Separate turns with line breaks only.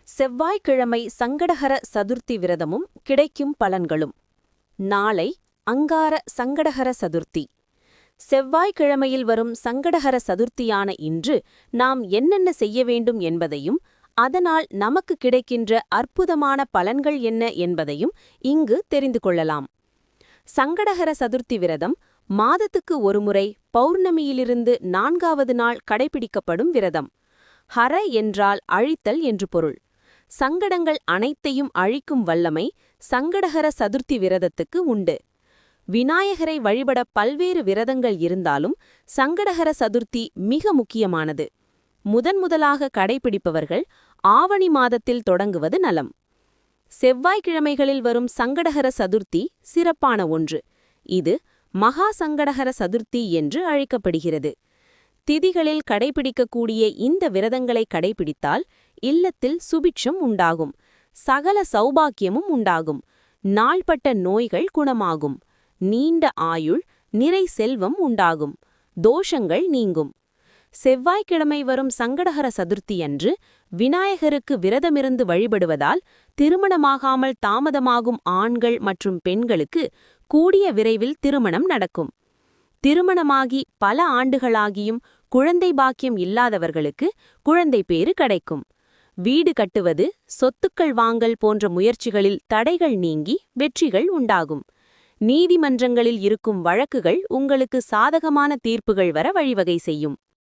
செவ்வாய்க்கிழமை சங்கடஹர சதுர்த்தி விரதமும் கிடைக்கும் பலன்களும். நாளை அங்கார சங்கடஹர சதுர்த்தி. செவ்வாய்க்கிழமையில் வரும் சங்கடஹர சதுர்த்தியான இன்று நாம் என்னென்ன செய்ய வேண்டும் என்பதையும் அதனால் நமக்கு கிடைக்கின்ற அற்புதமான பலன்கள் என்ன என்பதையும் இங்கு தெரிந்து கொள்ளலாம். சங்கடஹர சதுர்த்தி விரதம் மாதத்துக்கு ஒருமுறை பௌர்ணமியிலிருந்து 4வது நாள் கடைபிடிக்கப்படும் விரதம். ஹர என்றால் அழித்தல் என்று பொருள். சங்கடங்கள் அனைத்தையும் அழிக்கும் வல்லமை சங்கடஹர சதுர்த்தி விரதத்துக்கு உண்டு. விநாயகரை வழிபட பல்வேறு விரதங்கள் இருந்தாலும் சங்கடஹர சதுர்த்தி மிக முக்கியமானது. முதன்முதலாக கடைபிடிப்பவர்கள் ஆவணி மாதத்தில் தொடங்குவது நலம். செவ்வாய்க்கிழமைகளில் வரும் சங்கடஹர சதுர்த்தி சிறப்பான ஒன்று. இது மகா சங்கடஹர சதுர்த்தி என்று அழைக்கப்படுகிறது. திதிகளில் கடைபிடிக்கக்கூடிய இந்த விரதங்களை கடைபிடித்தால் இல்லத்தில் சுபிட்சம் உண்டாகும், சகல சௌபாக்கியமும் உண்டாகும், நாள்பட்ட நோய்கள் குணமாகும், நீண்ட ஆயுள், நிறை செல்வம் உண்டாகும், தோஷங்கள் நீங்கும். செவ்வாய்க்கிழமை வரும் சங்கடஹர சதுர்த்தியன்று விநாயகருக்கு விரதமிருந்து வழிபடுவதால் திருமணமாகாமல் தாமதமாகும் ஆண்கள் மற்றும் பெண்களுக்கு கூடிய விரைவில் திருமணம் நடக்கும். திருமணமாகி பல ஆண்டுகளாகியும் குழந்தை பாக்கியம் இல்லாதவர்களுக்கு குழந்தை பேறு கிடைக்கும். வீடு கட்டுவது, சொத்துக்கள் வாங்கல் போன்ற முயற்சிகளில் தடைகள் நீங்கி வெற்றிகள் உண்டாகும். நீதிமன்றங்களில் இருக்கும் வழக்குகள் உங்களுக்கு சாதகமான தீர்ப்புகள் வர வழிவகை செய்யும்.